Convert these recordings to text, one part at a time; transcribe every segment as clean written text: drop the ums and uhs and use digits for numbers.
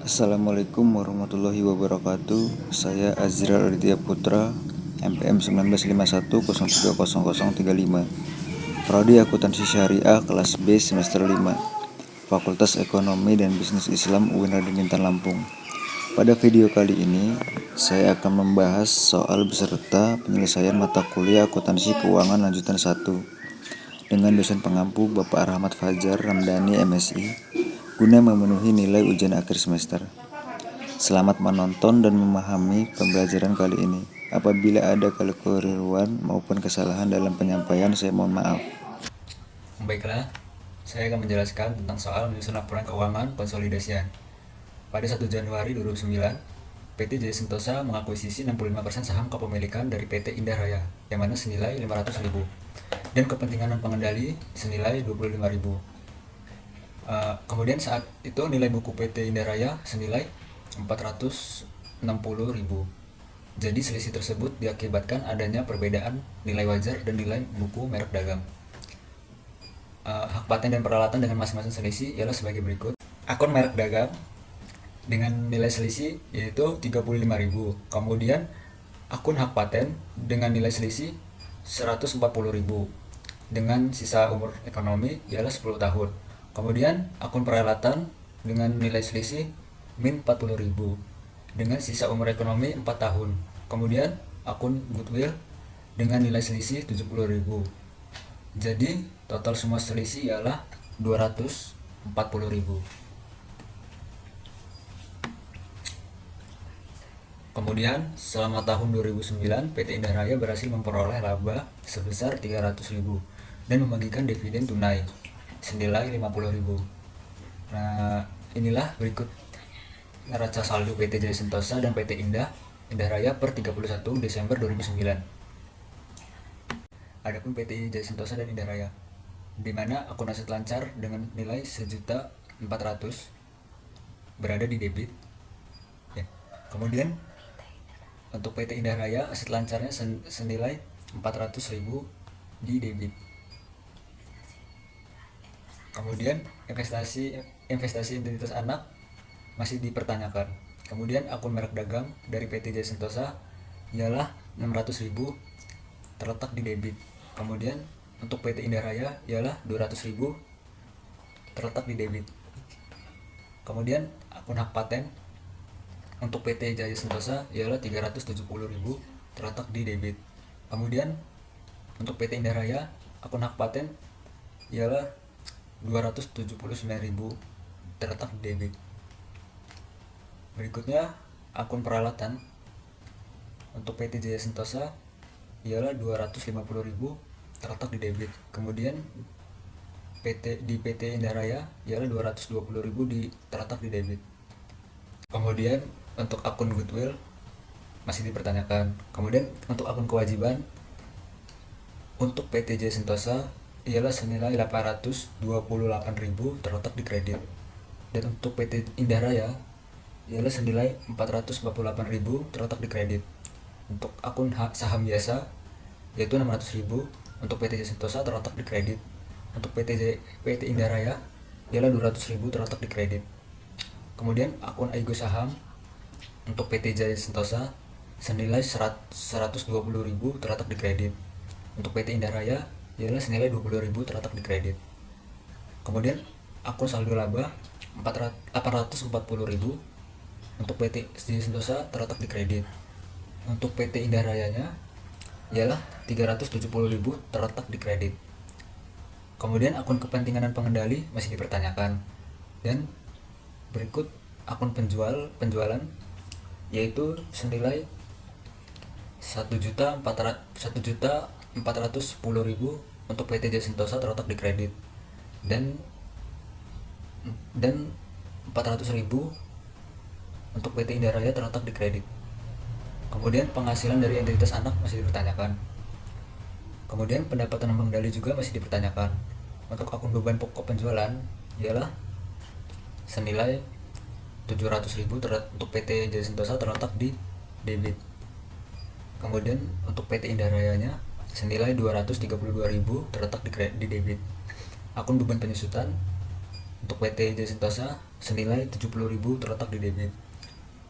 Assalamualaikum warahmatullahi wabarakatuh. Saya Azriel Aditya Putra, MPM 1951030035, Prodi Akuntansi Syariah kelas B semester 5, Fakultas Ekonomi dan Bisnis Islam UIN Raden Intan Lampung. Pada video kali ini, saya akan membahas soal beserta penyelesaian mata kuliah Akuntansi Keuangan lanjutan 1 dengan dosen pengampu Bapak Rahmat Fajar Ramdhani MSI guna memenuhi nilai ujian akhir semester. Selamat menonton dan memahami pembelajaran kali ini. Apabila ada kekeliruan maupun kesalahan dalam penyampaian, saya mohon maaf. Baiklah, saya akan menjelaskan tentang soal menyusun laporan keuangan konsolidasian. Pada 1 Januari 2009, PT Jaya Sentosa mengakuisisi 65% saham kepemilikan dari PT Indah Raya, yang mana senilai 500.000, dan kepentingan pengendali senilai 25.000. Kemudian saat itu nilai buku PT Indah Raya senilai 460.000. Jadi selisih tersebut diakibatkan adanya perbedaan nilai wajar dan nilai buku merek dagang. Hak paten dan peralatan dengan masing-masing selisih ialah sebagai berikut. Akun merek dagang dengan nilai selisih yaitu 35.000. Kemudian akun hak paten dengan nilai selisih 140.000 dengan sisa umur ekonomi ialah 10 tahun. Kemudian akun peralatan dengan nilai selisih min 40.000 dengan sisa umur ekonomi 4 tahun. Kemudian akun goodwill dengan nilai selisih 70.000. Jadi total semua selisih ialah 240.000. Kemudian selama tahun 2009 PT Indah Raya berhasil memperoleh laba sebesar 300.000 dan membagikan dividen tunai senilai 50.000. Nah, inilah berikut neraca saldo PT Jaya Sentosa dan PT Indah Raya per 31 Desember 2009. Adapun PT Jaya Sentosa dan Indah Raya, di mana akun aset lancar dengan nilai 1.400.000 berada di debit. Ya. Kemudian untuk PT Indah Raya aset lancarnya senilai 400.000 di debit. Kemudian investasi identitas anak masih dipertanyakan. Kemudian akun merek dagang dari PT Jaya Sentosa ialah 600.000 terletak di debit. Kemudian untuk PT Indah Raya ialah 200.000 terletak di debit. Kemudian akun hak paten untuk PT Jaya Sentosa ialah 370.000 terletak di debit. Kemudian untuk PT Indah Raya akun hak paten ialah 279.000 terletak di debit. Berikutnya akun peralatan untuk PT Jaya Sentosa ialah 250.000 terletak di debit. Kemudian di PT Indah Raya ialah 220.000 terletak di debit. Kemudian untuk akun goodwill masih dipertanyakan. Kemudian untuk akun kewajiban untuk PT Jaya Sentosa ialah senilai 828.000 terletak di kredit. Dan untuk PT Indah Raya ialah senilai 448.000 terletak di kredit. Untuk akun saham biasa yaitu 600.000 untuk PT Jaya Sentosa terletak di kredit. Untuk PT Indah Raya ialah 200.000 terletak di kredit. Kemudian akun Aigo saham untuk PT Jaya Sentosa senilai 120.000 terletak di kredit. Untuk PT Indah Raya ialah senilai 20.000 terletak di kredit. Kemudian akun saldo laba 840.000 untuk PT Jaya Sentosa terletak di kredit. Untuk PT Indah Rayanya ialah 370.000 terletak di kredit. Kemudian akun kepentingan dan pengendali masih dipertanyakan. Dan berikut akun penjualan yaitu senilai 1.410.000 untuk PT Jaya Sentosa terletak di kredit dan 400.000 untuk PT Indah Raya terletak di kredit. Kemudian penghasilan dari entitas anak masih dipertanyakan. Kemudian pendapatan pengendali juga masih dipertanyakan. Untuk akun beban pokok penjualan ialah senilai 700.000 untuk PT Jaya Sentosa terletak di debit. Kemudian untuk PT Indah Rayanya senilai 232.000 terletak di debit. Akun beban penyusutan Untuk PT Jaya Sentosa senilai 70.000 terletak di debit.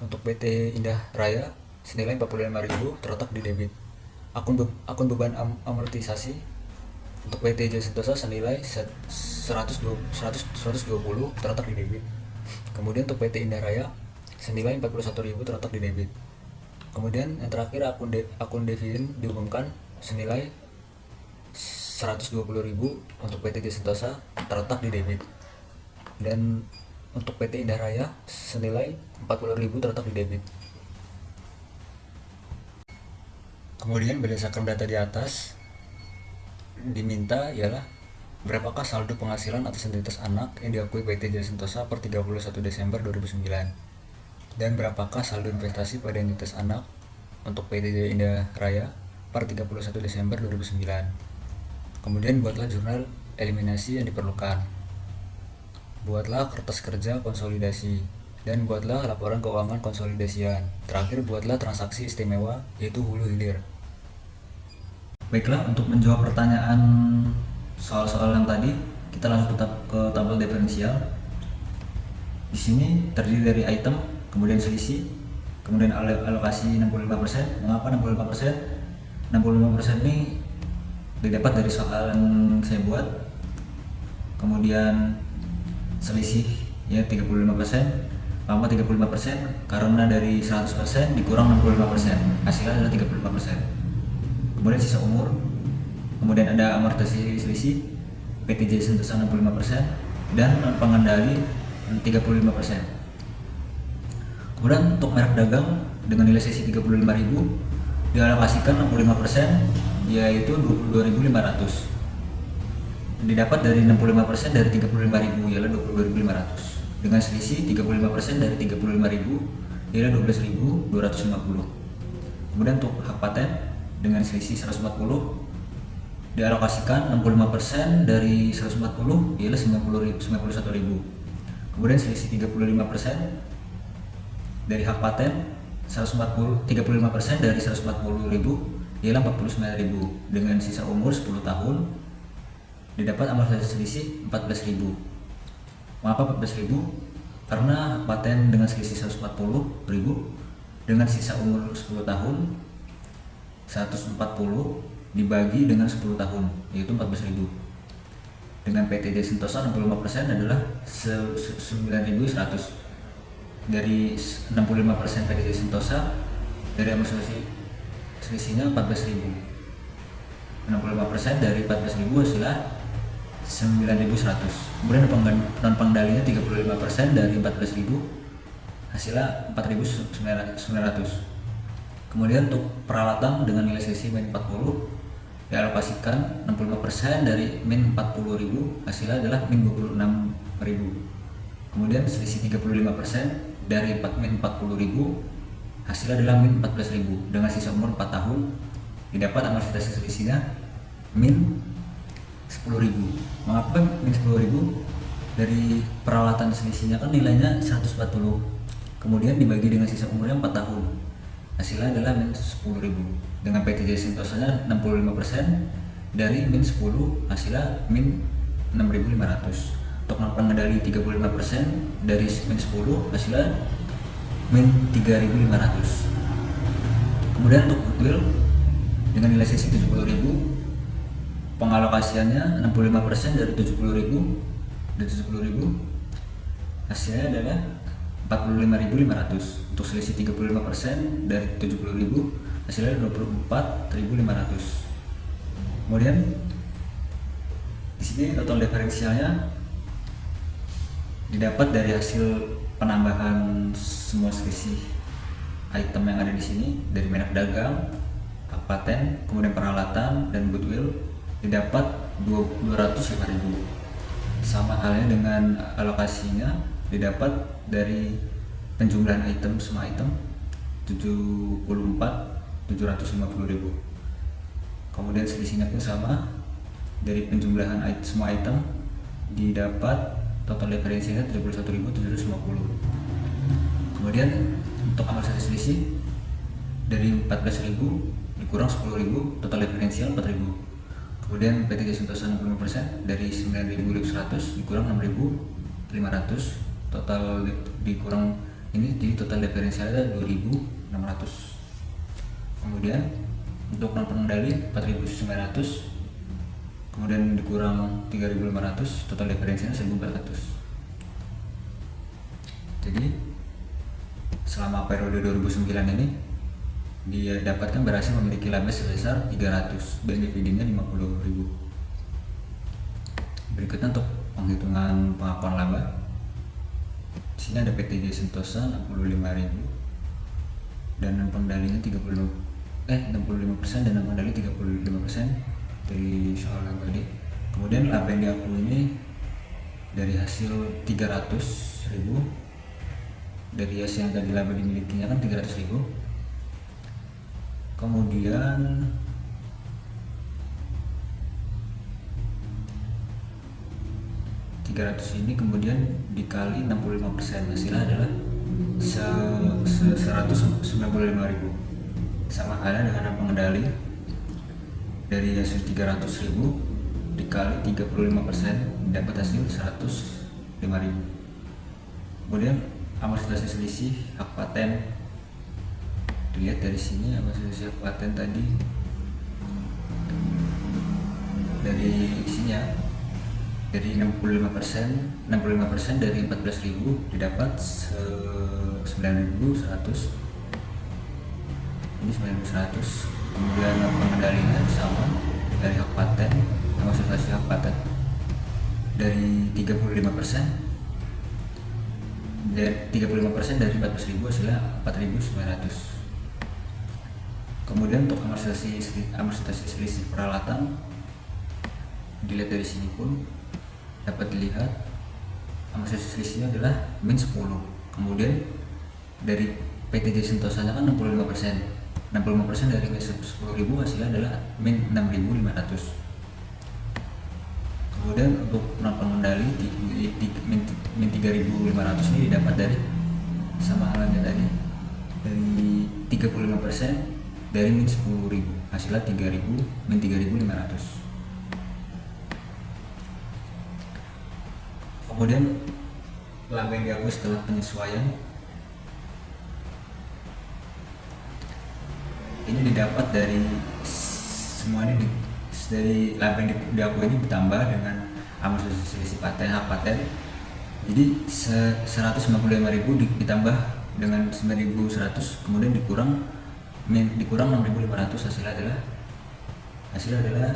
Untuk PT Indah Raya senilai 45.000 terletak di debit. Akun beban amortisasi untuk PT Jaya Sentosa senilai 120 terletak di debit. Kemudian untuk PT Indah Raya senilai 41.000 terletak di debit. Kemudian yang terakhir akun dividen diumumkan senilai 120.000 untuk PT Jaya Sentosa terletak di debit. Dan untuk PT Indah Raya senilai 40.000 terletak di debit. Kemudian berdasarkan data di atas diminta ialah berapakah saldo penghasilan atas entitas anak yang diakui PT Jaya Sentosa per 31 Desember 2009 dan berapakah saldo investasi pada entitas anak untuk PT Jaya Indah Raya per 31 Desember 2009. Kemudian buatlah jurnal eliminasi yang diperlukan. Buatlah kertas kerja konsolidasi dan buatlah laporan keuangan konsolidasian. Terakhir buatlah transaksi istimewa yaitu hulu hilir. Baiklah, untuk menjawab pertanyaan soal-soal yang tadi, kita langsung ke tabel diferensial. Di sini terdiri dari item, kemudian selisih, kemudian alokasi 65%. Mengapa 65%? 65% ini didapat dari soal yang saya buat. Kemudian selisih ya 35%. Lama 35% karena dari 100% dikurang 65%, hasilnya adalah 35%. Kemudian sisa umur, kemudian ada amortisasi selisih PT Jaya Sentosa 65% dan pengendali 35%. Kemudian untuk merek dagang dengan nilai selisih 35.000 dialokasikan 65% yaitu 22.500. Didapat dari 65% dari 35.000 ialah 22.500. Dengan selisih 35% dari 35.000 ialah 12.250. Kemudian untuk hak paten dengan selisih 140 dialokasikan 65% dari 140 ialah 91.000. Kemudian selisih 35% dari hak paten 35% dari 140.000 ialah 49.000. Dengan sisa umur 10 tahun didapat amortisasi selisih 14.000. Mengapa 14.000? Karena hak paten dengan selisih 140.000 dengan sisa umur 10 tahun 140 dibagi dengan 10 tahun yaitu 14.000. Dengan PT Jaya Sentosa 65% adalah 9.100. Dari 65% PT Jaya Sentosa dari amortisasi selisihnya 14.000. 65% dari 14.000 hasilnya 9.100. Kemudian non pengendalinya 35% dari 14.000 hasilnya 4.900. Kemudian untuk peralatan dengan nilai selisih min 40 dialokasikan 65% dari min 40.000 hasilnya adalah min 26.000. Kemudian selisih 35% dari min 40.000 hasilnya adalah min 14.000. Dengan sisa umur 4 tahun didapat amortisasi selisihnya min 10.000. Mengapa min 10.000? Dari peralatan selisihnya kan nilainya 140, kemudian dibagi dengan sisa umurnya 4 tahun hasilnya adalah min 10.000. Dengan PT Jaya Sentosa 65% dari min 10 hasilnya min 6.500. Untuk non pengendali 35% dari min 10 hasilnya min 3.500. Kemudian untuk goodwill dengan nilai selisih 70.000 pengalokasiannya 65% dari 70.000 hasilnya adalah 45.500. Untuk selisih 35% dari 70.000 hasilnya 24.500. Kemudian di sini total diferensialnya didapat dari hasil penambahan semua selisih item yang ada di sini dari merek dagang, hak paten, kemudian peralatan dan goodwill didapat 205.000. Sama halnya dengan alokasinya didapat dari penjumlahan item semua item 74.750.000. Kemudian selisihnya pun sama dari penjumlahan semua item didapat total diferensinya 71.750. Kemudian untuk amortisasi selisih dari 14.000 dikurang 10.000 total diferensial 4.000. Kemudian PT Jaya Sentosa 65% dari 9.100 dikurang 6.000 total dikurang ini, jadi total diferensialnya 2.600. Kemudian untuk non pengendali 4.900, kemudian dikurang 3.500, total diferensialnya 1.400. Jadi selama periode 2009 ini dia dapatkan berhasil memiliki laba sebesar 300 dan dividennya 50.000. Berikutnya untuk penghitungan pengakuan laba. Di sini ada PT Jaya Sentosa 65.000 dan non pengendalinya 65% dan non pengendali 35% dari soal laba tadi. Kemudian laba yang diakui ini dari hasil 300.000, dari hasil yang tadi laba dimilikinya kan 300.000. Kemudian ini kemudian dikali 65%, hasilnya adalah 195.000. Sama halnya dengan pengendali, dari hasil 300.000 dikali 35% dapat hasil 105.000. Kemudian amortisasi selisih hak paten, dilihat dari sini amortisasi hak paten tadi dari sini ya, dari 65% dari 14.000 didapat 9.100, ini 9.100. Kemudian pengendalinya sama, dari hak paten, amortisasi hak paten dari 35% dari 14.000 hasilnya 4.900. Kemudian untuk amortisasi selisih peralatan, dilihat dari sini pun dapat dilihat amortisasi selisihnya adalah min 10. Kemudian dari PT Jaya Sentosa kan 65%. 65% dari 10.000 hasilnya adalah min 6.500. Kemudian untuk non pengendali min 3.500 ini didapat dari sama halnya tadi, dari 35% dari min 10.000, hasilnya 3.000 min 3.500. Kemudian laba yang diakui setelah penyesuaian ini didapat dari semua ini, dari laba yang diakui ini ditambah dengan amortisasi selisih paten, hak paten. Jadi 195.000 ditambah dengan 9.100, kemudian dikurang 6.500, hasilnya adalah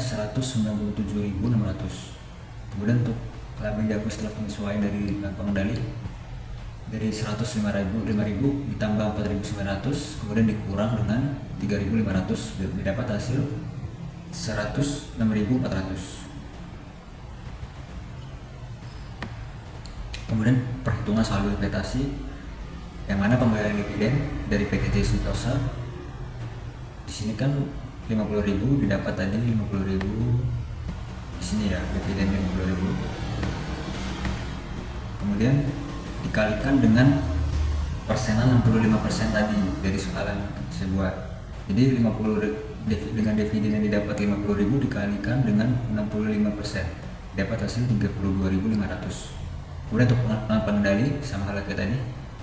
197.600. Kemudian untuk laba yang diakui setelah penyesuaian dari pengendali, dari 105.000 ditambah 4.900, kemudian dikurang dengan 3.500, didapat hasil 106.400. Kemudian perhitungan saldo investasi, yang mana pembayaran dividen dari PT Jaya Sentosa di sini kan 50.000 didapat tadi 50.000, di sini ya dividen 50.000. Kemudian dikalikan dengan persenan 65% tadi dari soalan sebuah. Jadi dengan dividen yang didapat 50.000 dikalikan dengan 65%, dapat hasil 32.500. Kemudian untuk pengendali sama halnya kayak tadi,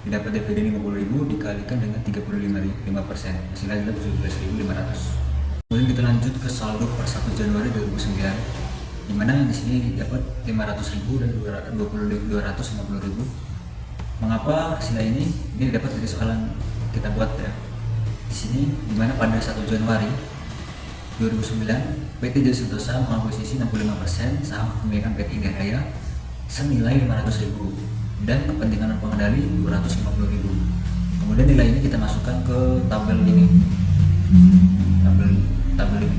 didapat dividen 50.000 dikalikan dengan 35%, hasilnya adalah 17.500. Kemudian kita lanjut ke saldo per 1 Januari 2009, di mana di sini dapat 500.000 dan 250.000. Mengapa hasilnya ini dapat dari soalan kita buat ya. Di sini di mana pada 1 Januari 2009 PT Jaya Sentosa mengakuisisi 65% saham kepemilikan PT Indaraya senilai 500.000 dan kepentingan pengendali 250.000. Kemudian nilai ini kita masukkan ke tabel ini, tabel ini.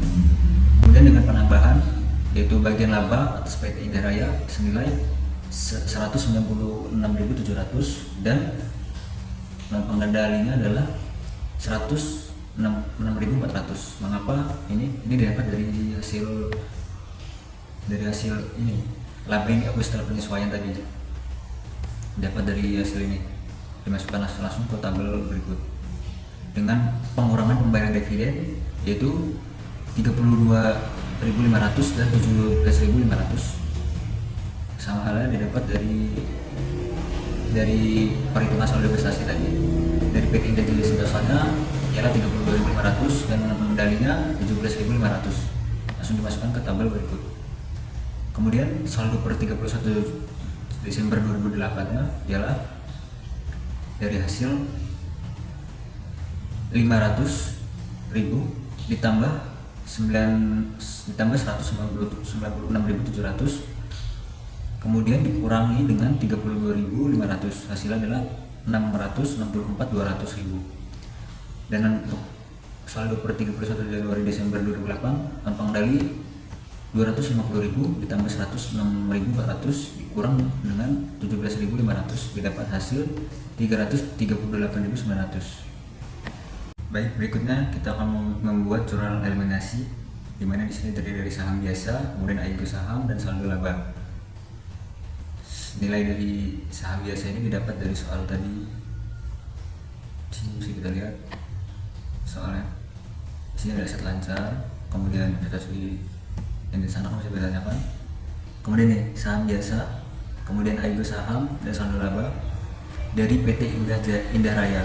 Kemudian dengan penambahan yaitu bagian laba atas PT Indaraya senilai 196.700 dan non pengendalinya adalah 106.400. Mengapa ini didapat dari hasil ini laba yang diakui setelah penyesuaian tadi, dapat dari hasil ini, dimasukkan langsung ke tabel berikut dengan pengurangan pembayaran dividen yaitu 32.500 dan 17.500. Sama halnya didapat dari dari perhitungan saldo investasi tadi. Dari PT Indah Sintosanya ialah 32.500 dan pengendalinya 17.500. Langsung dimasukkan ke tabel berikut. Kemudian saldo per 31 Desember 2008-nya ialah dari hasil 500.000 ditambah 196.700, kemudian dikurangi dengan 32.500, hasilnya adalah 664.200.000. Dan untuk saldo per 31 Januari Desember 2008 tanpa pengendali 250.000 ditambah 106.400 dikurang dengan 17.500, didapat hasil 338.900. Baik, berikutnya kita akan membuat jurnal eliminasi, di mana di sini terdiri dari saham biasa, kemudian AIGO saham dan saldo laba. Nilai dari saham biasa ini didapat dari soal tadi. Di sini bisa kita lihat soalnya. Di sini ada aset lancar, kemudian investasi yang di sana masih ditanyakan. Kemudian nih saham biasa, kemudian AIGO saham dan saldo laba dari PT Indah Raya.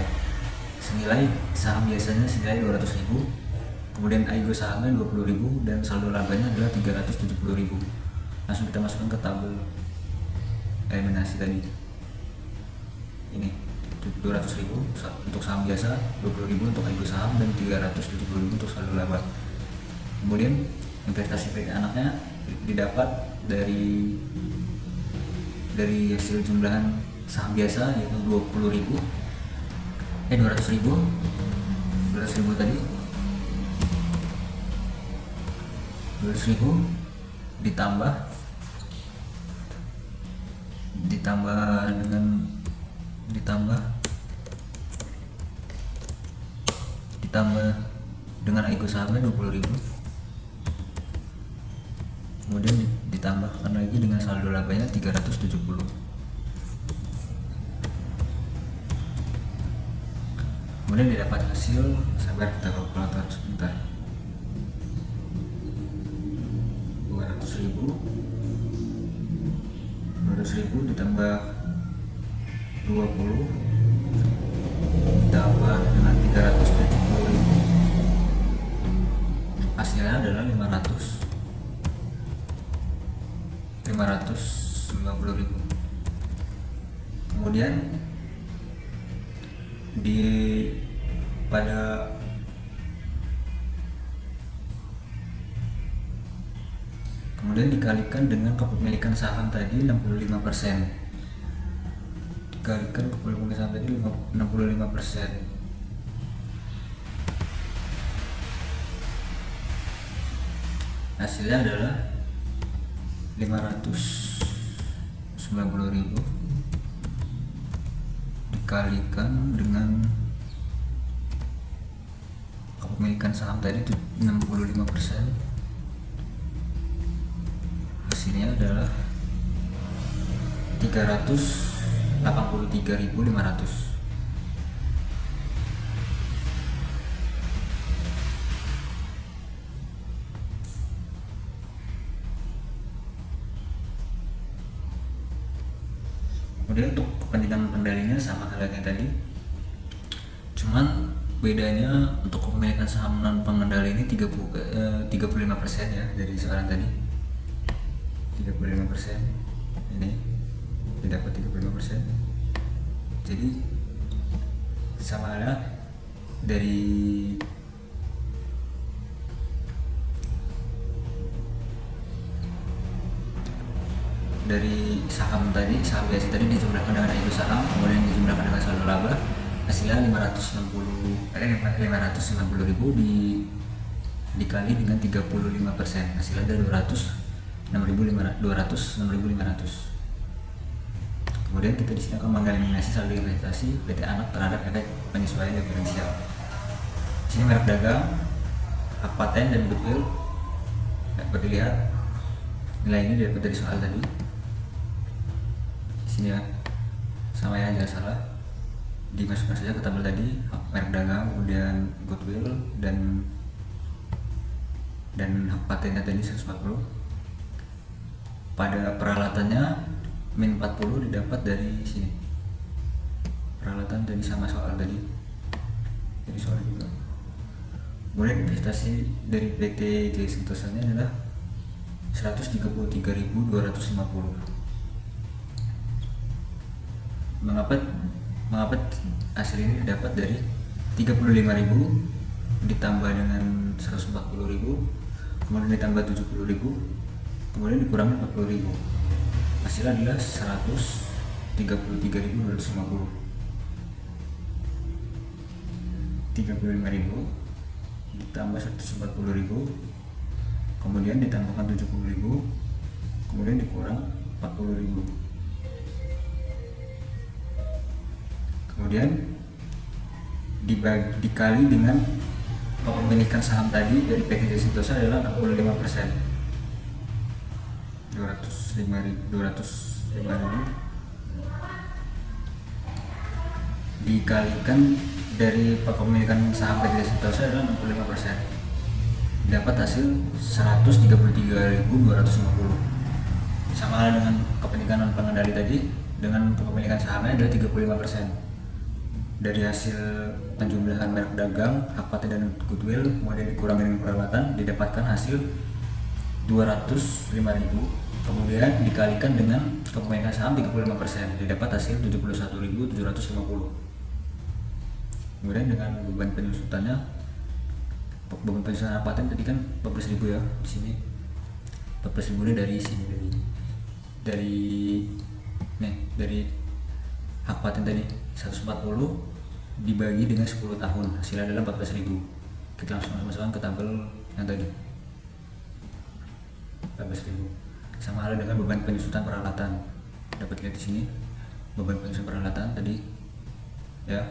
Senilai saham biasanya senilai 200.000, kemudian AIGO sahamnya 20.000 dan saldo labanya adalah 370.000. Langsung kita masukkan ke tabel eliminasi tadi. Ini 200.000 untuk saham biasa, 20.000 untuk AIGO saham dan 370.000 untuk saldo laba. Kemudian investasi PT anaknya didapat dari hasil jumlahan saham biasa yaitu 200.000 tadi, 200.000 ditambah dengan AIGO sahamnya 20.000, kemudian ditambahkan lagi dengan saldo labanya 370. Kemudian didapat hasil, sabar kita kalkulator sebentar. 200.000 ditambah 20 ditambah dengan 370.000, hasilnya adalah 550.000. Kemudian kemudian dikalikan dengan kepemilikan saham tadi 65%. Dikalikan kepemilikan saham tadi 65%. Hasilnya adalah 590.000 dikalikan dengan kepemilikan saham tadi 65%, hasilnya adalah 383.500. Kemudian untuk kepentingan pendalinya sama halnya tadi, cuman bedanya untuk kepemilikan saham non pengendali ini 35% ya dari soalan tadi. 35% ini didapat 35%. Jadi sama halnya dari saham biasa tadi dijumlahkan dengan AIGO saham, kemudian dijumlahkan dengan saldo laba, hasilnya 590.000 dikali dengan 35%, hasilnya ada 206.500. Kemudian kita di sini akan mengeliminasi saldo investasi PT Anak terhadap efek penyesuaian diferensial. Di sini merek dagang, hak paten dan goodwill dapat dilihat. Nilai ini dapat dari soal tadi. Di sini ya, sama ya, jangan salah. Dimasukkan saja ke tabel tadi, merek dagang, kemudian goodwill dan hak patennya tadi 140. Pada peralatannya min 40 didapat dari sini. peralatan tadi sama soal tadi, jadi soal juga. Kemudian investasi dari PT Jaya Sentosa ini adalah 133.250. Mengapa hasil ini didapat dari 35.000 ditambah dengan 140.000, kemudian ditambah 70.000, kemudian dikurangi 40.000, hasilnya adalah 133.250. 35.000 ditambah 140.000, kemudian ditambahkan 70.000, kemudian dikurang 40.000, kemudian dikali dengan kepemilikan saham tadi dari PT Jaya Sentosa adalah 65%, 205.000 dikalikan dari kepemilikan saham PT Jaya Sentosa adalah 65%, dapat hasil 133.250. Sama halnya dengan kepemilikan non pengendali tadi, dengan kepemilikan sahamnya adalah 35%. Dari hasil penjumlahan merek dagang, hak paten dan goodwill, kemudian dikurangi dengan peralatan, didapatkan hasil 205.000, kemudian dikalikan dengan kepemilikan saham 35%, didapat hasil 71.750. Kemudian dengan beban penyusutannya, beban penyusutan hak paten tadi kan 14.000 ya, di sini 14.000 ini dari hak paten tadi 140 dibagi dengan 10 tahun, hasilnya adalah 14.000. Kita langsung masukkan ke tabel yang tadi 14.000. Sama halnya dengan beban penyusutan peralatan, dapat lihat di sini beban penyusutan peralatan tadi ya,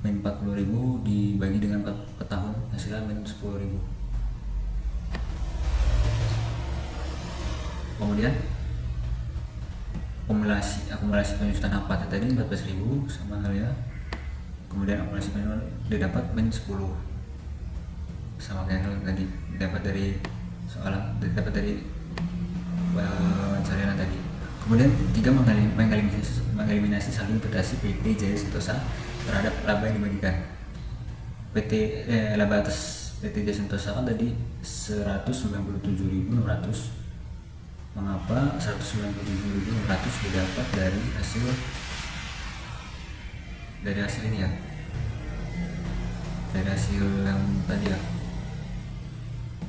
min 40.000 dibagi dengan 4 tahun, hasilnya min 10.000. Kemudian akumulasi penyusutan hak paten tadi 14.000 sama halnya, kemudian akumulasi manual didapat min 10, sama kayak tadi dapat dari pencarian tadi. Kemudian 3, mengeliminasi saldo investasi PT Jaya Sentosa terhadap laba yang dibagikan. Laba atas PT Jaya Sentosa kan tadi 197.600. Mengapa 197.600 didapat dari hasil ini ya, dari hasil yang tadi ya,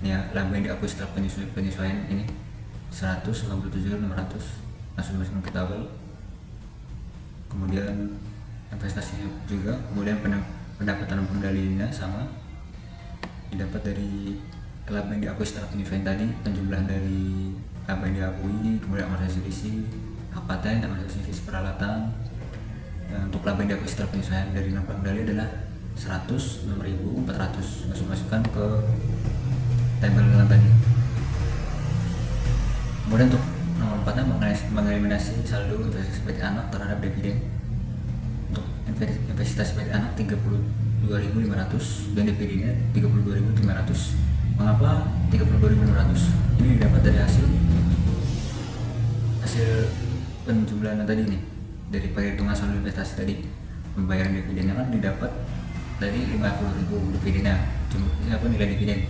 ini ya, laba yang diakui setelah penyesuaian ini 197.600, langsung masuk ke tabel. Kemudian investasinya juga, kemudian pendapatan pengendalinya sama, didapat dari laba yang diakui setelah penyesuaian tadi, penjumlahan dari laba yang diakui, kemudian amortisasi selisih hak paten, amortisasi selisih peralatan. Untuk laba yang diakui setelah penyesuaian dari non pengendali adalah 106.400, masukkan ke tabel yang tadi. Kemudian untuk nomor 4-nya mengeliminasi saldo investasi PT Anak terhadap dividen. Untuk investasi PT Anak 32.500 dan dividennya 32.500. Mengapa 32.500? Ini didapat dari hasil penjumlahan tadi nih, dari perhitungan saldo investasi tadi. Pembayaran dividennya kan didapat dari 50.000 dividennya, nilai dividen.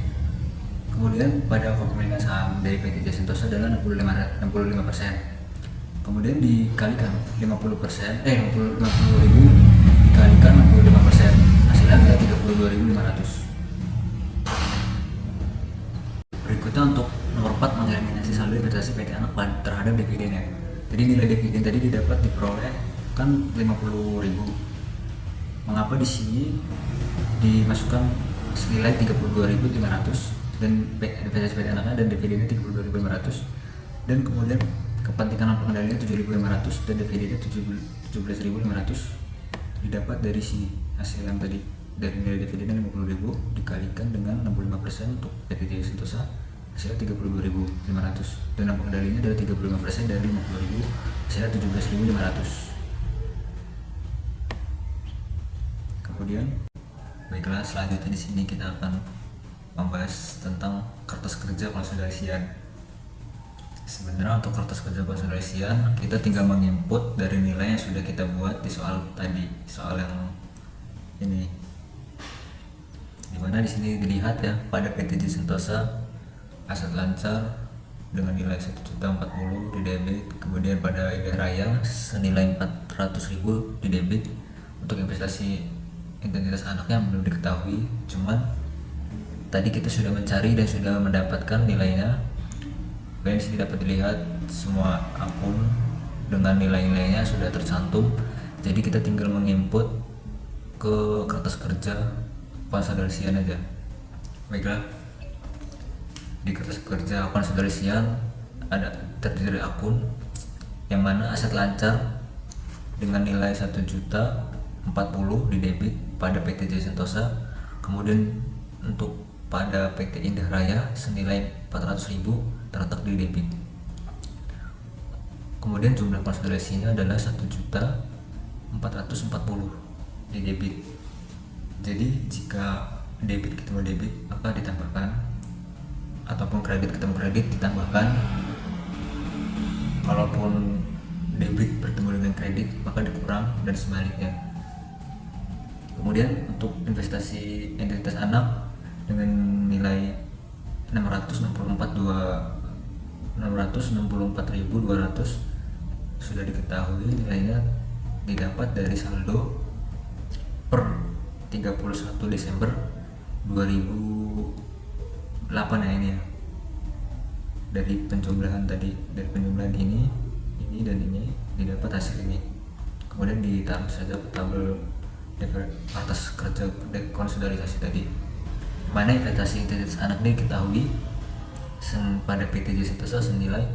Kemudian pada kepemilikan saham dari PT Jaya Sentosa adalah 65%. Kemudian dikalikan 50%, 50.000 dikalikan 65%, hasilnya adalah 32.500. Berikutnya untuk nomor 4, mengeliminasi saldo investasi PT Anak terhadap dividennya. Jadi nilai dividen tadi didapat diperoleh kan 50.000. Mengapa di sini dimasukkan senilai 32.500 dan investasi PT Anaknya dan dividennya 32.500, dan kemudian kepentingan pengendaliannya 7.500 dan dividennya 17.500, didapat dari sini hasil yang tadi, dari nilai dividennya 50.000 dikalikan dengan 65% untuk PT Jaya Sentosa, hasilnya 32.500, dan pengendaliannya adalah 35% dari 50.000, hasilnya 17.500. Kemudian baiklah, selanjutnya di sini kita akan membahas tentang kertas kerja konsolidasian. Sebenarnya untuk kertas kerja konsolidasian kita tinggal menginput dari nilai yang sudah kita buat di soal tadi, soal yang ini, dimana di sini dilihat ya, pada PT Jaya Sentosa aset lancar dengan nilai 1.040.000 di debit, kemudian pada Indah Raya senilai 400.000 di debit. Untuk investasi identitas anaknya belum diketahui, cuman tadi kita sudah mencari dan sudah mendapatkan nilainya. Dan di sini dapat dilihat semua akun dengan nilai-nilainya sudah tercantum. Jadi kita tinggal menginput ke kertas kerja konsolidasian aja. Baiklah, di kertas kerja konsolidasian ada terdiri dari akun yang mana aset lancar dengan nilai 1.040.000 di debit pada PT Jaya Sentosa. Kemudian untuk pada PT Indah Raya senilai 400.000 terletak di debit. Kemudian jumlah konsolidasinya adalah 1.440.000 di debit. Jadi jika debit ketemu debit maka ditambahkan, ataupun kredit ketemu kredit ditambahkan. Kalaupun debit bertemu dengan kredit maka dikurang, dan sebaliknya. Kemudian untuk investasi identitas anak dengan nilai 664.200 sudah diketahui nilainya didapat dari saldo per 31 Desember 2008 ya, ini ya, dari penjumlahan tadi, dari penjumlahan ini dan ini didapat hasil ini. Kemudian ditaruh saja ke tabel atas kerja konsolidasi tadi, mana investasi identitas anak ini diketahui pada PT Jaya Sentosa senilai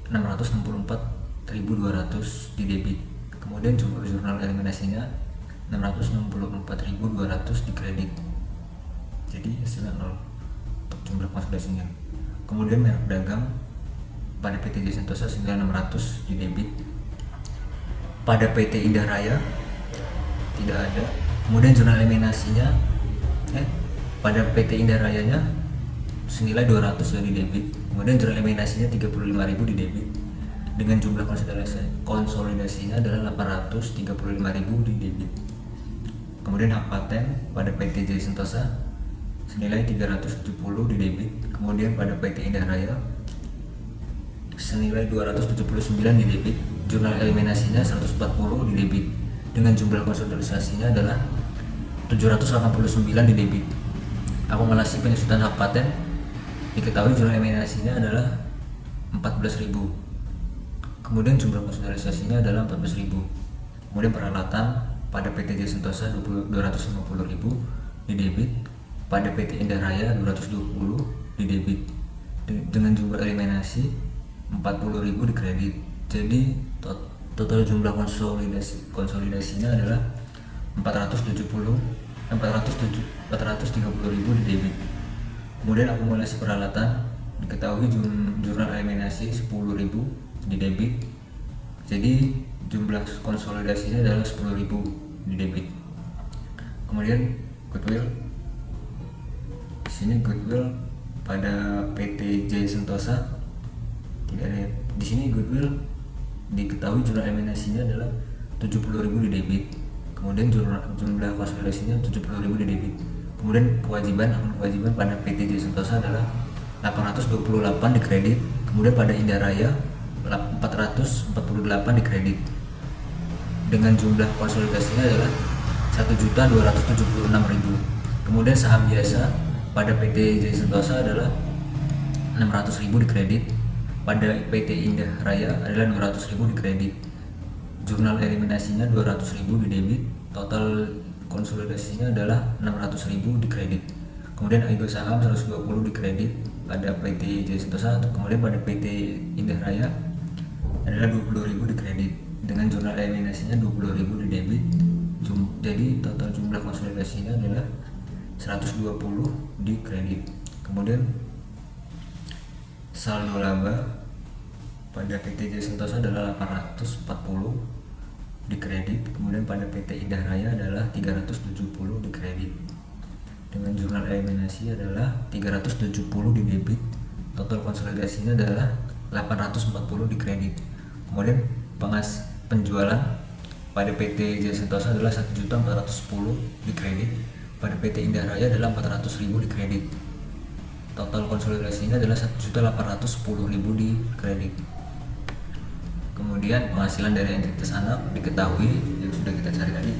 664.200 di debit. Kemudian jurnal eliminasinya 664.200 di kredit. Jadi hasilnya 0 untuk jumlah konsolidasinya. Kemudian merek dagang pada PT Jaya Sentosa senilai 600 di debit. Pada PT Indah Raya tidak ada. Kemudian jurnal eliminasinya pada PT Indah Rayanya senilai 200 di debit. Kemudian jurnal eliminasinya 35.000 di debit. Dengan jumlah konsolidasinya adalah 835.000 di debit. Kemudian hak paten pada PT Jaya Sentosa senilai 370 di debit. Kemudian pada PT Indah Raya senilai 279 di debit. Jurnal eliminasinya 140 di debit. Dengan jumlah konsolidasinya adalah 789 di debit. Akumulasi penyusutan hak paten diketahui jurnal eliminasinya adalah 14.000. Kemudian jumlah konsolidasinya adalah 14.000. Kemudian peralatan pada PT Jaya Sentosa 250.000 di debit. Pada PT Indah Raya 220 di debit. Dengan jumlah eliminasi 40.000 di kredit. Jadi total jumlah konsolidasinya adalah 430.000 di debit. Kemudian akumulasi peralatan diketahui jurnal eliminasi 10.000 di debit. Jadi jumlah konsolidasinya adalah 10.000 di debit. Kemudian goodwill, di sini goodwill pada PT Jaya Sentosa tidak ada. Di sini goodwill diketahui jumlah eliminasinya adalah 70.000 di debit. Kemudian jumlah konsolidasinya 70.000 di debit. Kemudian kewajiban pada PT Jaya Sentosa adalah 828 di kredit. Kemudian pada Indah Raya 448 di kredit. Dengan jumlah konsolidasinya adalah 1.276.000. Kemudian saham biasa pada PT Jaya Sentosa adalah 600.000 di kredit. Pada PT Indah Raya adalah 200.000 di kredit. Jurnal eliminasinya 200.000 di debit. Total konsolidasinya adalah 600.000 di kredit. Kemudian Aigo saham 120 di kredit pada PT Jaya Sentosa. Kemudian pada PT Indah Raya adalah 20.000 di kredit. Dengan jurnal eliminasinya 20.000 di debit. Jadi total jumlah konsolidasinya adalah 120 di kredit. Kemudian saldo laba pada PT Jaya Sentosa adalah 840 di kredit. Kemudian pada PT Indah Raya adalah 370 di kredit. Dengan jurnal eliminasi adalah 370 di debit. Total konsolidasinya adalah 840 di kredit. Kemudian penjualan pada PT Jaya Sentosa adalah 1.410.000 di kredit, pada PT Indah Raya adalah 400.000 di kredit. Total konsolidasinya adalah 1.810.000 di kredit. Kemudian penghasilan dari entitas anak diketahui yang sudah kita cari tadi,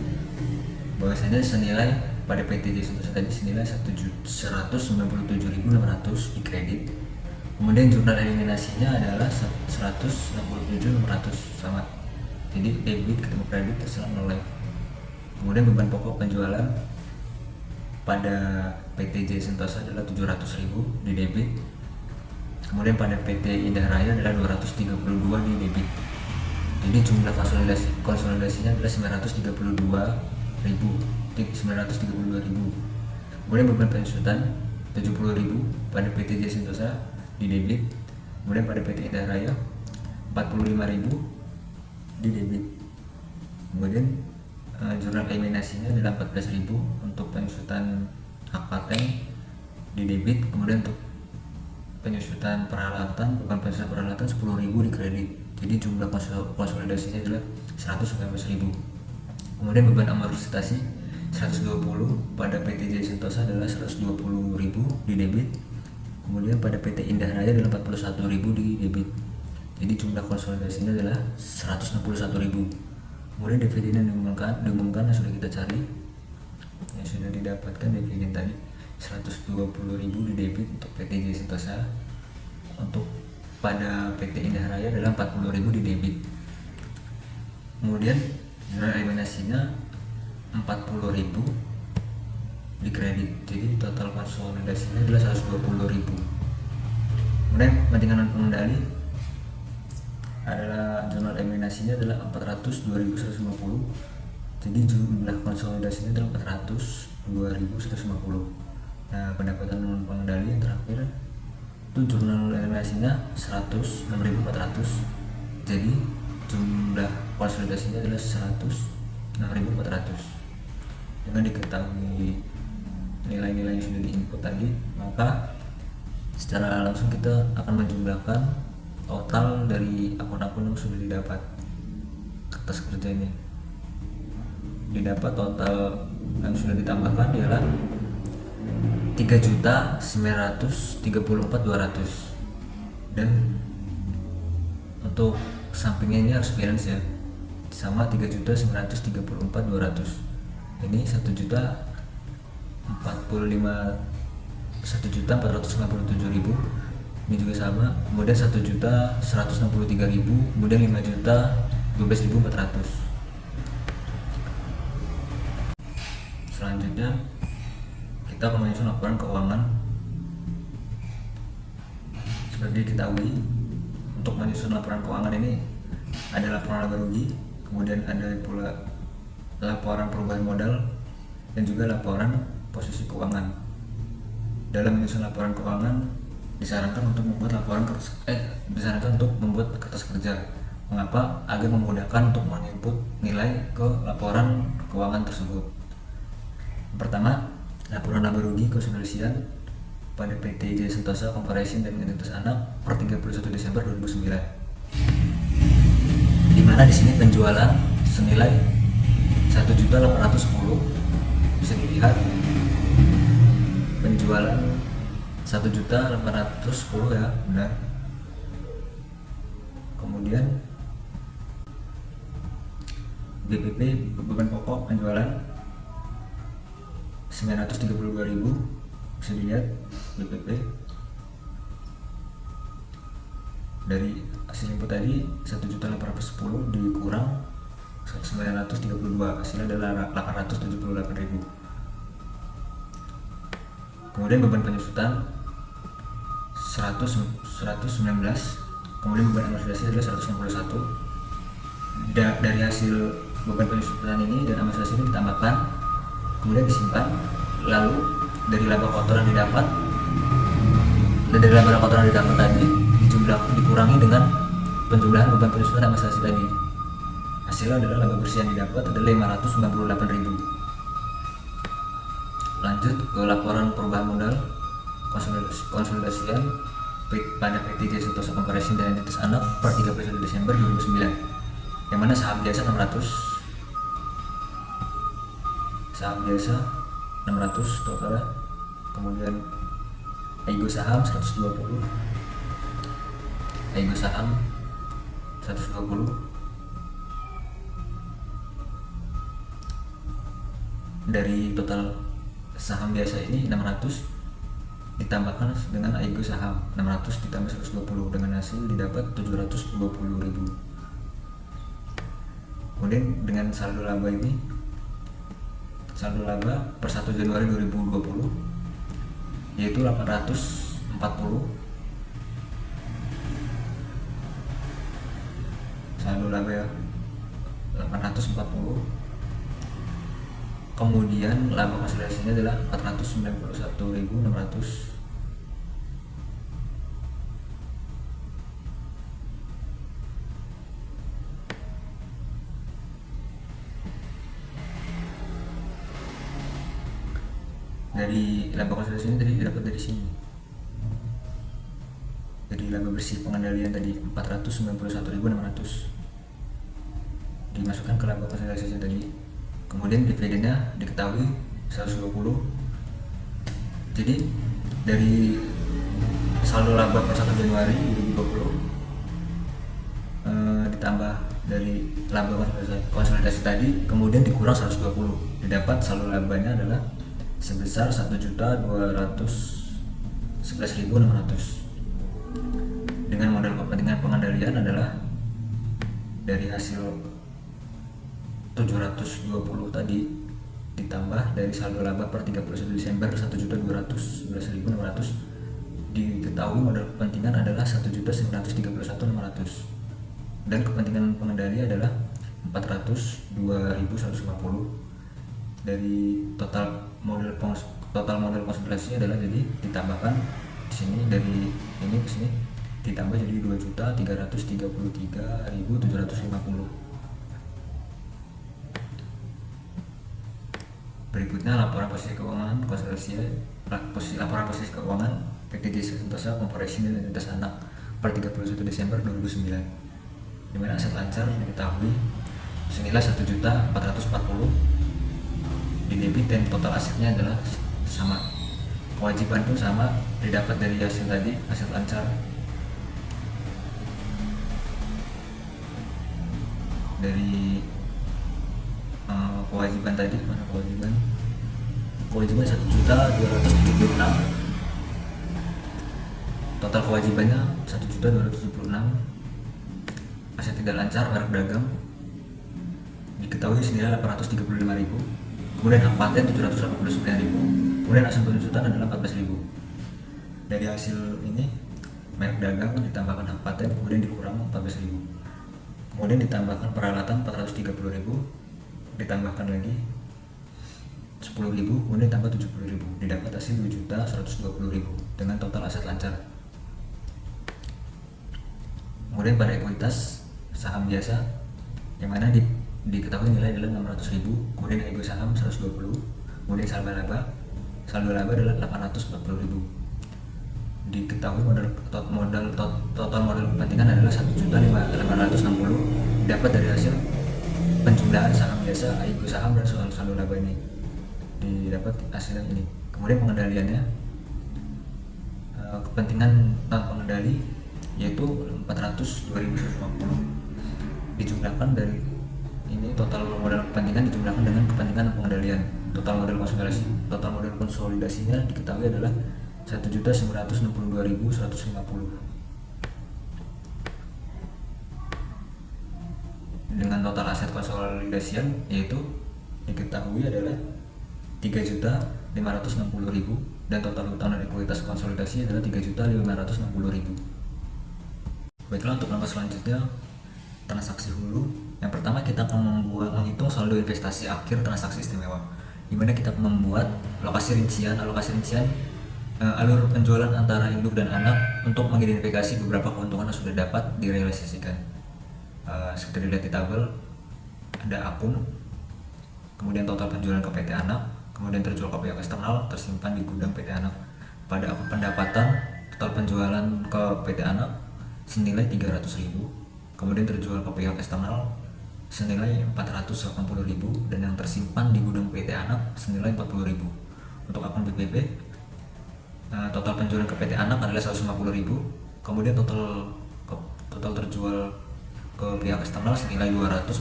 bahwasanya senilai pada PT Jaya Sentosa tadi senilai 197.600 di kredit. Kemudian jurnal eliminasinya adalah 167.600 sama. Jadi debit ketemu kredit terserah nolnya. Kemudian beban pokok penjualan pada PT Jaya Sentosa adalah 700.000 di debit. Kemudian pada PT Indah Raya adalah 232 di debit. Jadi jumlah konsolidasinya adalah 932.000. Kemudian beban penyusutan 70.000 pada PT Jaya Sentosa di debit. Kemudian pada PT Indah Raya 45.000 di debit. Kemudian jurnal eliminasinya adalah 14.000 untuk penyusutan hak paten di debit. Kemudian untuk penyusutan peralatan, bukan penyusutan peralatan 10.000 di kredit. Jadi jumlah konsolidasinya adalah 119.000. Kemudian beban amortisasi 120 pada PT Jaya Sentosa adalah 120.000 di debit. Kemudian pada PT Indah Raya adalah 41.000 di debit. Jadi jumlah konsolidasinya adalah 161.000. Kemudian dividen yang diumumkan yang sudah kita cari, yang sudah didapatkan dividen tadi 120.000 di debit untuk PT Jaya Sentosa. Untuk pada PT Indah Raya adalah 40.000 di debit. Kemudian jurnal eliminasinya 40.000 di kredit. Jadi total konsolidasinya adalah 120.000. Kemudian kepentingan pengendali adalah jurnal eliminasinya adalah 402.150. Jadi jumlah konsolidasinya adalah 402.150. Nah, pendapatan non pengendali yang terakhir itu jurnal eliminasinya 106.400. Jadi jumlah konsolidasinya adalah 106.400. Dengan diketahui nilai-nilai yang sudah diinput tadi, maka secara langsung kita akan menjumlahkan total dari akun-akun yang sudah didapat kertas kerja ini. Didapat total yang sudah ditambahkan adalah 3.934.200. Dan untuk sampingnya ini harus balance ya, sama 3.934.200. Ini 1.457.000. Ini juga sama. Kemudian 1.163.000. Kemudian 5.012.400. Selanjutnya kita akan menyusun laporan keuangan. Seperti diketahui, untuk menyusun laporan keuangan ini ada laporan laba rugi, kemudian ada pula laporan perubahan modal, dan juga laporan posisi keuangan. Dalam menyusun laporan keuangan disarankan untuk membuat kertas kerja. Mengapa? Agar memudahkan untuk menginput nilai ke laporan keuangan tersebut. Pertama, laporan laba rugi konsolidasian pada PT Jaya Sentosa Corporation dan entitas anak per 31 Desember 2009. Di mana di sini penjualan senilai 1.810.000. Bisa dilihat penjualan 1.810.000 ya, benar. Kemudian BPP beban pokok penjualan 932.000. Bisa dilihat BPP dari hasil input tadi 1.810.000 dikurang 932, hasilnya adalah 878.000. Kemudian beban penyusutan 119, kemudian beban amortisasi adalah 161. Dari hasil beban penyusutan ini dan amortisasi ini ditambahkan, kemudian disimpan. Lalu dari laba kotoran didapat, dan dari laba kotoran didapat tadi dikurangi dengan penjumlahan beban penyusutan dan amortisasi tadi. Hasilnya adalah laba bersih yang didapat adalah 598.000. Lanjut ke laporan perubahan modal konsolidasian pada PT Jaya Sentosa Corporation dan entitas anak per 31 Desember 2009. yang mana saham biasa 600, saham biasa 600 totalnya, kemudian Aigo saham 120, Aigo saham 120, dari total saham biasa ini 600 ditambahkan dengan Aigo saham 600 ditambah 120, dengan hasil didapat 720.000. Kemudian dengan saldo laba ini, saldo laba per 1 Januari 2020 yaitu 840, saldo laba ya 840, kemudian laba konsolidasinya adalah 491.600. Dari laba konsolidasi ini tadi didapat dari sini, dari laba bersih pengendalian tadi 491.600 dimasukkan ke laba konsolidasi tadi. Kemudian dividennya diketahui 120. Jadi dari saldo laba per 1 Januari 2020 ditambah dari laba konsolidasi tadi, kemudian dikurang 120, didapat saldo labanya adalah sebesar 1.211.600. Dengan modal kepentingan pengendalian adalah dari hasil 720 tadi ditambah dari saldo laba per 31 Desember 1.211.600, diketahui modal kepentingan adalah 1.931.600 dan kepentingan pengendali adalah 402.150. Dari total modal konsolidasi adalah, jadi ditambahkan di sini, dari ini ke sini ditambah jadi 2.333.750. Berikutnya laporan posisi keuangan konsolidasi, laporan posisi keuangan PT Jasa Sentosa Corporation dan entitas anak per 31 Desember 2009, di mana aset lancar diketahui senilai 1.440 di debit dan total asetnya adalah sama, kewajiban pun sama, didapat dari hasil tadi, aset lancar. Dari kewajiban tadi, mana kewajiban 1.276, total kewajibannya 1.276. Aset tidak lancar merek dagang diketahui senilai 835.000, kemudian hak paten 789.000, kemudian aset penuntutan adalah 14.000. Dari hasil ini merek dagang ditambahkan hak paten, kemudian dikurang 14.000, kemudian ditambahkan peralatan 430.000, ditambahkan lagi 10.000, kemudian tambah 70.000, didapat hasil 2.120.000 dengan total aset lancar. Kemudian pada ekuitas saham biasa, yang mana diketahui nilai adalah 600.000, kemudian Aigo saham 120, kemudian saldo laba adalah 840.000. Diketahui total modal kepentingan adalah 1.860, dapat dari hasil penjumlahan saham biasa, Aigo saham dan saldo laba ini, didapat hasilnya ini. Kemudian pengendaliannya, kepentingan non pengendali yaitu 402.150 dijumlahkan dari ini, total modal kepentingan dijumlahkan dengan kepentingan pengendalian. Total modal konsolidasinya diketahui adalah 1.962.150 dengan total aset konsolidasian yaitu diketahui adalah 3.560.000 dan total utang dan ekuitas konsolidasi adalah 3.560.000. Baiklah, untuk langkah selanjutnya transaksi hulu. Yang pertama kita akan menghitung saldo investasi akhir transaksi istimewa, di mana kita akan membuat alokasi rincian alur penjualan antara induk dan anak untuk mengidentifikasi beberapa keuntungan yang sudah dapat direalisasikan. Seperti dilihat di tabel, ada akun, kemudian total penjualan ke PT anak, kemudian terjual ke pihak eksternal, tersimpan di gudang PT anak. Pada akun pendapatan, total penjualan ke PT anak senilai 300.000, kemudian terjual ke pihak eksternal senilai 480.000 dan yang tersimpan di gudang PT Anak senilai 40.000. Untuk akun BPP, total penjualan ke PT Anak adalah 150.000, kemudian total terjual ke pihak eksternal senilai 240.000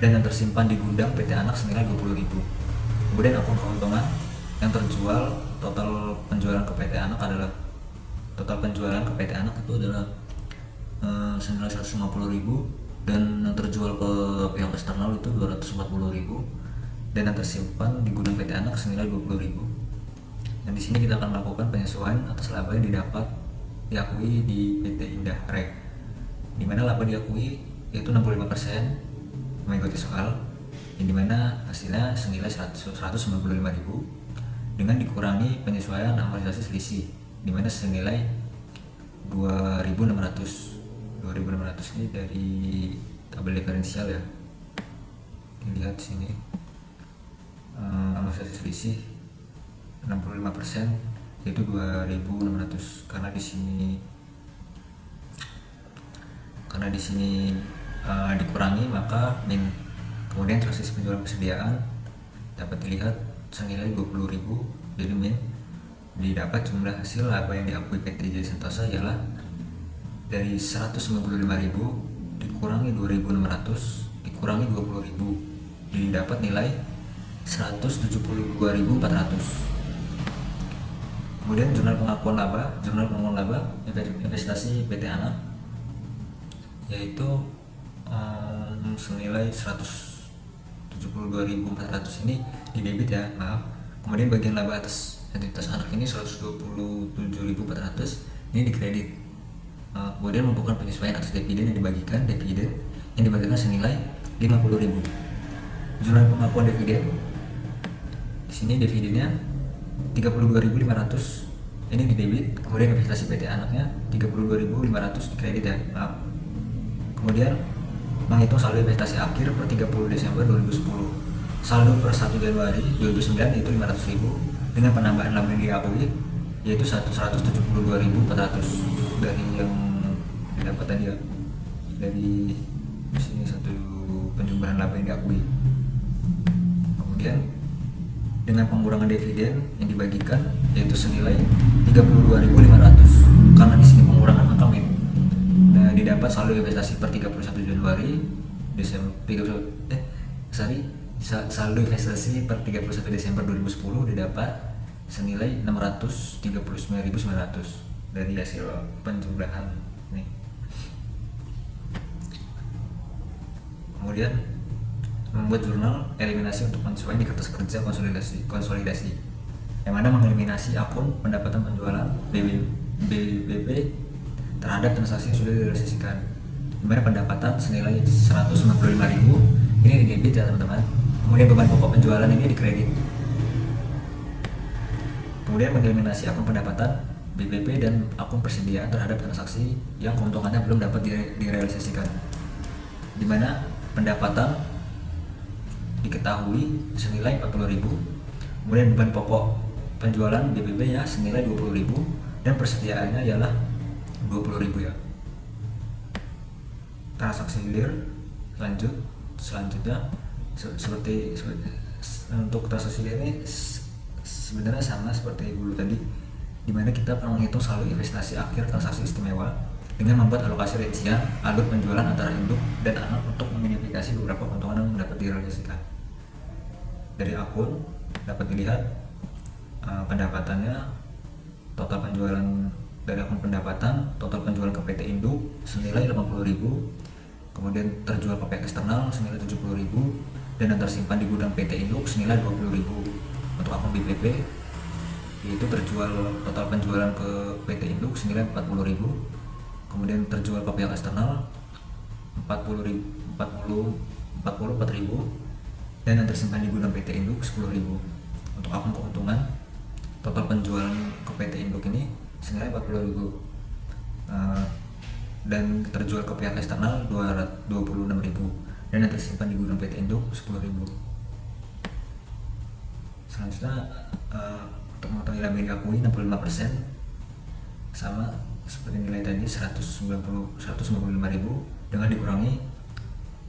dan yang tersimpan di gudang PT Anak senilai 20.000. Kemudian akun keuntungan, yang terjual total penjualan ke PT Anak itu adalah senilai 150.000 dan yang terjual ke pihak eksternal itu 240.000 dan yang tersimpan di gudang PT Anak senilai 20.000. Dan di sini kita akan melakukan penyesuaian atas laba yang diakui di PT Indah Rek, di mana laba diakui yaitu 65% mengikuti soal, yang dimana hasilnya senilai 195.000 dengan dikurangi penyesuaian amortisasi selisih, di mana senilai 2.600 ini dari tabel diferensial ya. Dilihat sini, amortisasi selisih 65% yaitu 2.600 karena di sini dikurangi maka min. Kemudian transaksi penjualan kesediaan dapat dilihat senilai 20.000, jadi min. Didapat jumlah hasil laba yang diakui PT Jaya Sentosa ialah dari 195.000 dikurangi 2.600 dikurangi 20.000, didapat nilai 172.400. Kemudian jurnal pengakuan laba investasi PT Anak yaitu senilai 172.400 ini di debit ya, maaf. Kemudian bagian laba atas entitas anak ini 127.400 ini dikredit. Kemudian merupakan penyesuaian atas dividen yang dibagikan senilai 50.000. Jurnal pengakuan dividen, di sini dividennya 32.500 ini di debit. Kemudian investasi PT Anaknya 32.500 dikredit ya, maaf. Kemudian menghitung saldo investasi akhir per 30 Desember 2010. Saldo per 1 Januari 2009 itu 500.000 dengan penambahan laba yang diakui yaitu 172.400 dari yang didapat tadi ya. Dari sini satu penjumlahan laba yang diakui. Kemudian dengan pengurangan dividen yang dibagikan yaitu senilai 32.500 karena di sini pengurangan angka min. Nah, didapat saldo investasi per 31 Januari saldo investasi per 31 Desember 2010 didapat senilai 639.900 dari hasil penjumlahan ini. Kemudian membuat jurnal eliminasi untuk penyesuaian di kertas kerja konsolidasi yang mana mengeliminasi akun pendapatan penjualan BBP terhadap transaksi yang sudah direalisasikan, di mana pendapatan senilai 195.000 ini di debit ya teman-teman. Kemudian beban pokok penjualan ini dikredit. Kemudian mengeliminasi akun pendapatan BBP dan akun persediaan terhadap transaksi yang keuntungannya belum dapat direalisasikan, di mana pendapatan diketahui senilai 40.000. Kemudian beban pokok penjualan BBP nya senilai 20.000 dan persediaannya ialah 20.000 ya. Transaksi hilir selanjutnya seperti untuk transaksi hilir ini sebenarnya sama seperti dulu tadi, dimana kita akan menghitung saldo investasi akhir transaksi istimewa dengan membuat alokasi rincian alur penjualan antara induk dan anak untuk meminifikasi beberapa keuntungan yang dapat direalisasikan. Dari akun dapat dilihat pendapatannya, total penjualan dari akun pendapatan, total penjualan ke PT Induk senilai 50.000, kemudian terjual ke pihak eksternal senilai 70.000 dan yang tersimpan di gudang PT Induk senilai 20.000. Untuk akun BPP yaitu terjual total penjualan ke PT Induk senilai 40.000, kemudian terjual ke pihak eksternal 44.000 dan yang tersimpan di gudang PT Induk 10.000. Untuk akun keuntungan, total penjualan ke PT Induk ini senilai 40.000 dan terjual ke pihak eksternal 26.000 dan yang tersimpan di gudang PT Induk 10.000. Selanjutnya untuk mengetahui laba yang diakui 65% sama seperti nilai tadi 195.000 dengan dikurangi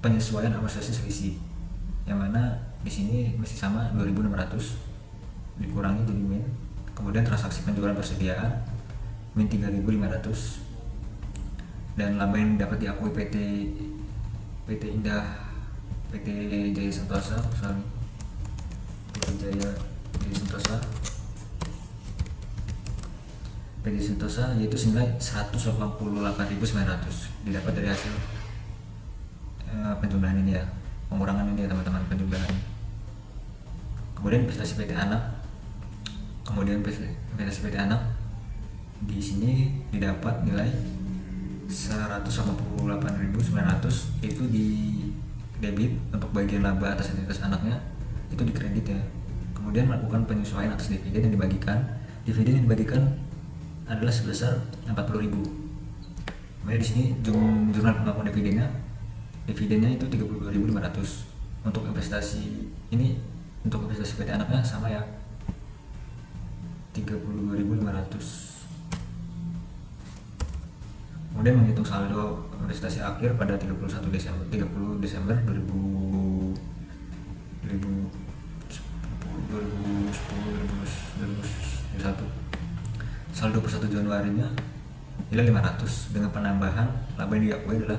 penyesuaian amortisasi selisih, yang mana di sini masih sama 2.600 dikurangi jadi min. Kemudian transaksi penjualan persediaan min 3.500, dan laba yang dapat diakui PT Jaya Sentosa, PT Sentosa yaitu senilai 188.900 didapat dari hasil penjumlahan ini ya, pengurangan ini ya teman-teman, penjumlahan. Kemudian investasi PT anak di sini didapat nilai 188.900, itu di debit untuk bagian laba atas entitas anaknya, itu di kredit ya. Kemudian melakukan penyesuaian atas dividen yang dibagikan. Dividen yang dibagikan adalah sebesar 40.000. Kemudian di sini jurnal pengakuan dividennya itu 32.500. Untuk investasi ini, untuk investasi PT anaknya sama ya, 32.500. Kemudian menghitung saldo investasi akhir pada 30 Desember 2010, 2021. Saldo per 1 Januarinya nilai 500 dengan penambahan laba yang diakui adalah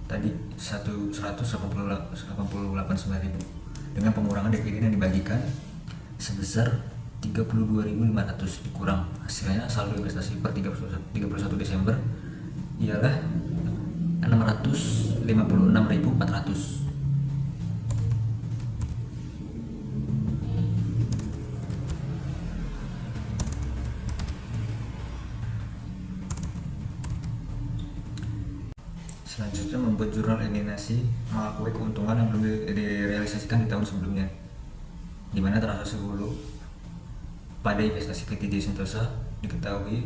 tadi 188.900 dengan pengurangan dividen yang dibagikan sebesar 32.500 dikurang hasilnya saldo investasi per 31 Desember ialah 656.400. Selanjutnya membuat jurnal eliminasi mengakui keuntungan yang belum direalisasikan di tahun sebelumnya, di mana transaksi hulu pada investasi PT Jaya Sentosa diketahui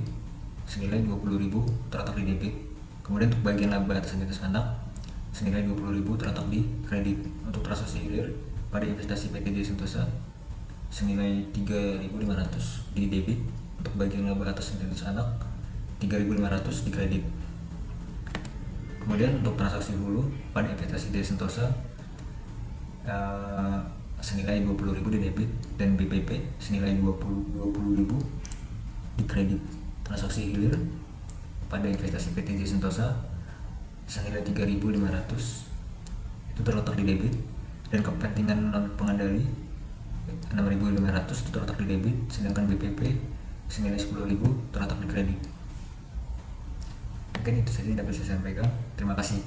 senilai 20.000 terletak di debit. Kemudian untuk bagian laba atas entitas anak senilai 20.000 terletak di kredit. Untuk transaksi hilir pada investasi PT Jaya Sentosa senilai 3.500 di debit. Untuk bagian laba atas entitas anak 3.500 di kredit. Kemudian untuk transaksi hulu pada investasi Jaya Sentosa senilai 20.000 di debit dan BPP senilai 20.000 di kredit. Transaksi hilir pada investasi PT Jaya Sentosa senilai 3.500 itu terletak di debit, dan kepentingan pengendali 6.500 itu terletak di debit, sedangkan BPP senilai 10.000 terletak di kredit. Mungkin itu saja yang dapat saya sampaikan. Terima kasih.